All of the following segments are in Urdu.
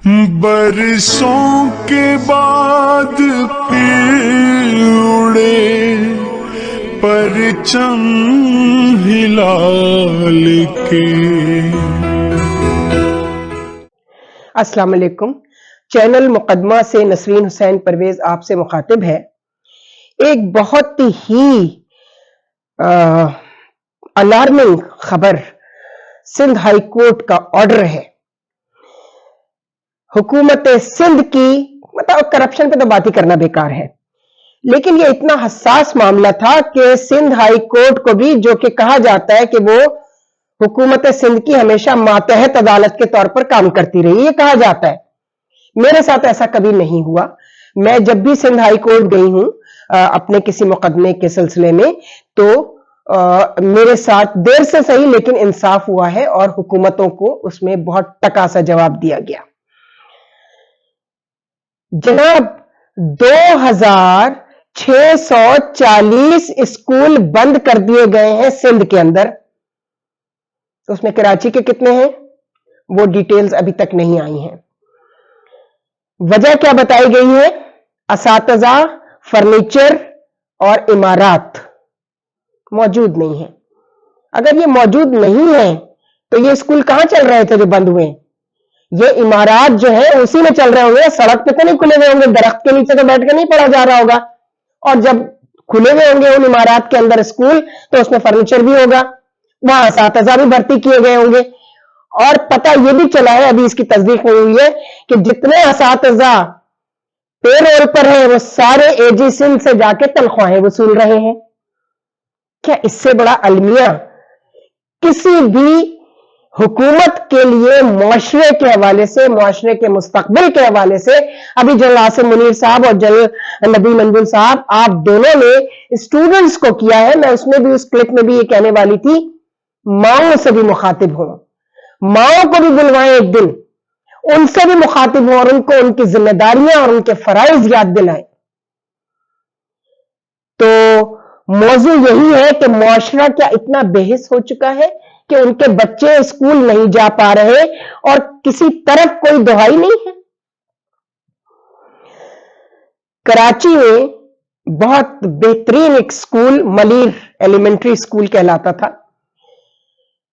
برسوں کے بعد پھر اڑے پرچم ہلال کے۔ السلام علیکم، چینل مقدمہ سے نسرین حسین پرویز آپ سے مخاطب ہے۔ ایک بہت ہی الارمنگ خبر سندھ ہائی کورٹ کا آرڈر ہے۔ حکومت سندھ کی مطلب کرپشن پہ تو بات ہی کرنا بیکار ہے، لیکن یہ اتنا حساس معاملہ تھا کہ سندھ ہائی کورٹ کو بھی، جو کہ کہا جاتا ہے کہ وہ حکومت سندھ کی ہمیشہ ماتحت عدالت کے طور پر کام کرتی رہی، یہ کہا جاتا ہے۔ میرے ساتھ ایسا کبھی نہیں ہوا۔ میں جب بھی سندھ ہائی کورٹ گئی ہوں اپنے کسی مقدمے کے سلسلے میں، تو میرے ساتھ دیر سے صحیح لیکن انصاف ہوا ہے اور حکومتوں کو اس میں بہت ٹکا سا جواب دیا گیا۔ جناب 2640 اسکول بند کر دیے گئے ہیں سندھ کے اندر۔ اس میں کراچی کے کتنے ہیں وہ ڈیٹیلز ابھی تک نہیں آئی ہیں۔ وجہ کیا بتائی گئی ہے؟ اساتذہ، فرنیچر اور عمارات موجود نہیں ہیں۔ اگر یہ موجود نہیں ہیں تو یہ اسکول کہاں چل رہے تھے جو بند ہوئے؟ یہ عمارات جو ہے اسی میں چل رہے ہوں گے، سڑک پہ تو نہیں کھلے ہوئے ہوں گے، درخت کے نیچے تو بیٹھ کے نہیں پڑھا جا رہا ہوگا۔ اور جب کھلے ہوئے ہوں گے ان عمارات کے اندر اسکول تو اس میں فرنیچر بھی ہوگا، وہاں اساتذہ بھی بھرتی کیے گئے ہوں گے۔ اور پتہ یہ بھی چلا ہے، ابھی اس کی تصدیق ہوئی ہے کہ جتنے اساتذہ پے رول پر ہیں وہ سارے اے جی سندھ سے جا کے تنخواہیں وصول رہے ہیں۔ کیا اس سے بڑا المیہ کسی بھی حکومت کے لیے معاشرے کے حوالے سے، معاشرے کے مستقبل کے حوالے سے؟ ابھی جنرل عاصم منیر صاحب اور جنرل نبی منزل صاحب، آپ دونوں نے اسٹوڈنٹس کو کیا ہے۔ میں اس میں بھی، اس کلپ میں بھی یہ کہنے والی تھی، ماؤں سے بھی مخاطب ہوں، ماؤں کو بھی بلوائیں ایک دن، ان سے بھی مخاطب ہوں اور ان کو ان کی ذمہ داریاں اور ان کے فرائض یاد دلائیں۔ تو موضوع یہی ہے کہ معاشرہ کیا اتنا بے حس ہو چکا ہے کہ ان کے بچے اسکول نہیں جا پا رہے اور کسی طرف کوئی دہائی نہیں ہے؟ کراچی میں بہت بہترین ایک اسکول ملیر ایلیمنٹری اسکول کہلاتا تھا،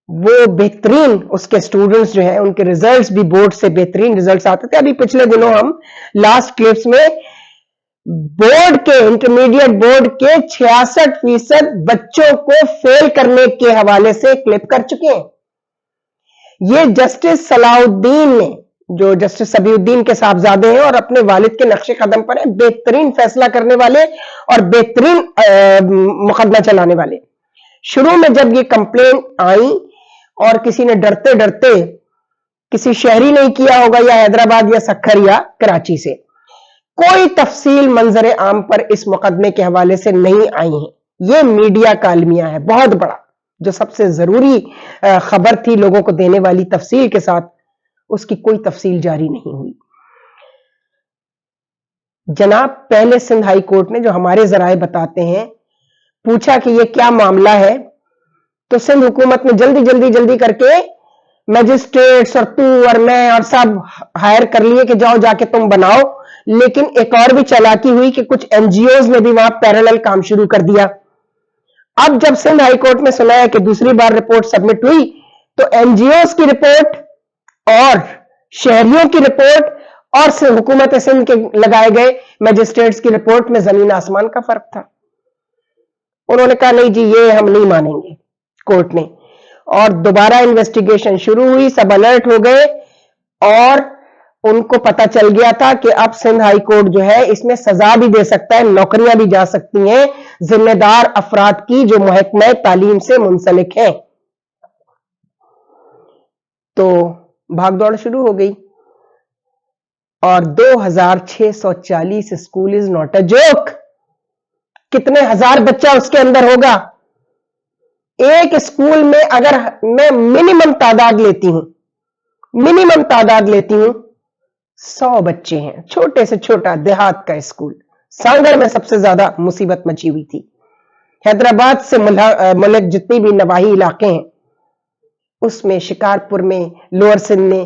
وہ بہترین، اس کے اسٹوڈنٹس جو ہیں ان کے ریزلٹس بھی بورڈ سے بہترین ریزلٹس آتے تھے۔ ابھی پچھلے دنوں ہم لاسٹ کلپس میں بورڈ کے، انٹرمیڈیٹ بورڈ کے 66% بچوں کو فیل کرنے کے حوالے سے کلپ کر چکے ہیں۔ یہ جسٹس صلاح الدین نے، جو جسٹس سبی الدین کے صاحبزادے ہیں اور اپنے والد کے نقش قدم پر ہیں، بہترین فیصلہ کرنے والے اور بہترین مقدمہ چلانے والے۔ شروع میں جب یہ کمپلین آئی اور کسی نے ڈرتے ڈرتے، کسی شہری نہیں کیا ہوگا یا حیدرآباد یا سکھر یا کراچی سے، کوئی تفصیل منظر عام پر اس مقدمے کے حوالے سے نہیں آئی ہیں۔ یہ میڈیا کا المیہ ہے بہت بڑا، جو سب سے ضروری خبر تھی لوگوں کو دینے والی تفصیل کے ساتھ، اس کی کوئی تفصیل جاری نہیں ہوئی۔ جناب پہلے سندھ ہائی کورٹ نے، جو ہمارے ذرائع بتاتے ہیں، پوچھا کہ یہ کیا معاملہ ہے، تو سندھ حکومت نے جلدی کر کے میجسٹریٹس اور تو اور میں اور سب ہائر کر لیے کہ جاؤ جا کے تم بناؤ۔ لیکن ایک اور بھی چالاکی ہوئی کہ کچھ این جی اوز نے بھی وہاں پیرالل کام شروع کر دیا۔ اب جب سندھ ہائی کورٹ نے سنایا کہ دوسری بار رپورٹ سبمٹ ہوئی تو این جی اوز کی رپورٹ اور شہریوں کی رپورٹ اور حکومت سندھ کے لگائے گئے میجسٹریٹس کی رپورٹ میں زمین آسمان کا فرق تھا۔ انہوں نے کہا نہیں جی یہ ہم نہیں مانیں گے، کورٹ نے، اور دوبارہ انویسٹیگیشن شروع ہوئی، سب الرٹ ہو گئے اور ان کو پتا چل گیا تھا کہ اب سندھ ہائی کورٹ جو ہے اس میں سزا بھی دے سکتا ہے، نوکریاں بھی جا سکتی ہیں ذمہ دار افراد کی جو محکمہ تعلیم سے منسلک ہیں۔ تو بھاگ دوڑ شروع ہو گئی اور 2640 school is not a joke. کتنے ہزار بچہ اس کے اندر ہوگا؟ ایک اسکول میں اگر میں منیمم تعداد لیتی ہوں 100 بچے ہیں، چھوٹے سے چھوٹا دیہات کا اسکول۔ سانگر میں سب سے زیادہ مصیبت مچی ہوئی تھی۔ حیدرآباد سے ملک جتنی بھی نواحی علاقے ہیں اس میں، شکارپور میں، لوئر سندھ میں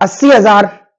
80,000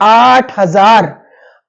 8,000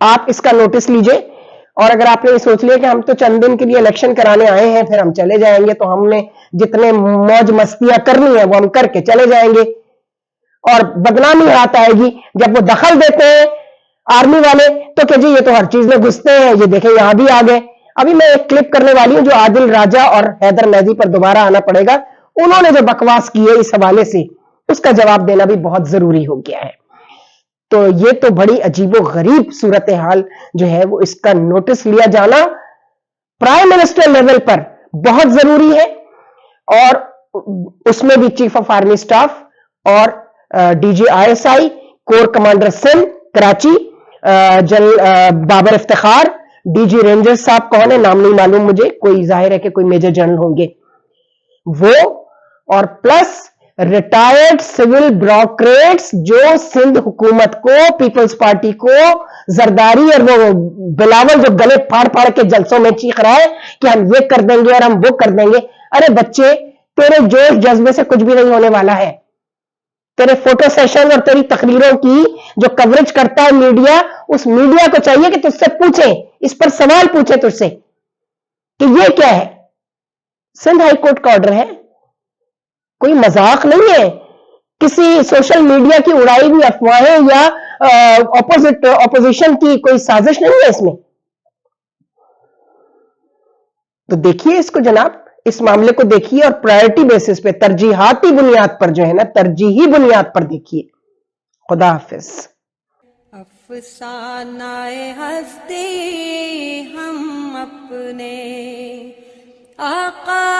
آپ اس کا نوٹس لیجئے. اور اگر آپ نے یہ سوچ لیا کہ ہم تو چند دن کے لیے الیکشن کرانے آئے ہیں پھر ہم چلے جائیں گے تو ہم نے جتنے موج مستیاں کرنی ہیں وہ ہم کر کے چلے جائیں گے اور بدنامی ہاتھ آئے گی جب وہ دخل دیتے ہیں آرمی والے تو کہ جی یہ تو ہر چیز میں گھستے ہیں, یہ دیکھیں یہاں بھی آ گئے. ابھی میں ایک کلپ کرنے والی ہوں جو عادل راجہ اور حیدر مہدی پر دوبارہ آنا پڑے گا, انہوں نے جو بکواس کی ہے اس حوالے سے اس کا جواب دینا بھی بہت ضروری ہو گیا ہے. تو یہ تو بڑی عجیب و غریب صورتحال جو ہے وہ اس کا نوٹس لیا جانا پرائم منسٹر لیول پر بہت ضروری ہے, اور اس میں بھی چیف آف آرمی سٹاف اور D G I S I, corps commander Sindh Karachi, general Babar Iftikhar, D G ranger صاحب کون ہے نام نہیں معلوم مجھے, کوئی ظاہر ہے کہ کوئی میجر جنرل ہوں گے وہ, اور پلس ریٹائرڈ سول بیوروکریٹس جو سندھ حکومت کو, پیپلز پارٹی کو, زرداری اور وہ بلاول جو گلے پھاڑ پھاڑ کے جلسوں میں چیخ رہا ہے کہ ہم یہ کر دیں گے اور ہم وہ کر دیں گے. ارے بچے تیرے جوش جذبے سے کچھ بھی نہیں ہونے والا ہے. تیرے فوٹو سیشن اور تیری تقریروں کی جو کوریج کرتا ہے میڈیا, اس میڈیا کو چاہیے کہ تجھ سے پوچھے, اس پر سوال پوچھے تجھ سے کہ یہ کیا ہے. سندھ ہائی کورٹ کا آرڈر ہے, کوئی مذاق نہیں ہے. کسی سوشل میڈیا کی اڑائی ہوئی افواہیں یا اپوزیشن کی کوئی سازش نہیں ہے اس میں. تو دیکھیے اس کو جناب, اس معاملے کو دیکھیے اور پرائرٹی بیسس پہ ترجیحاتی بنیاد پر جو ہے نا, ترجیحی بنیاد پر دیکھیے. خدا حافظ. افسانہ ہستی ہم اپنے آقا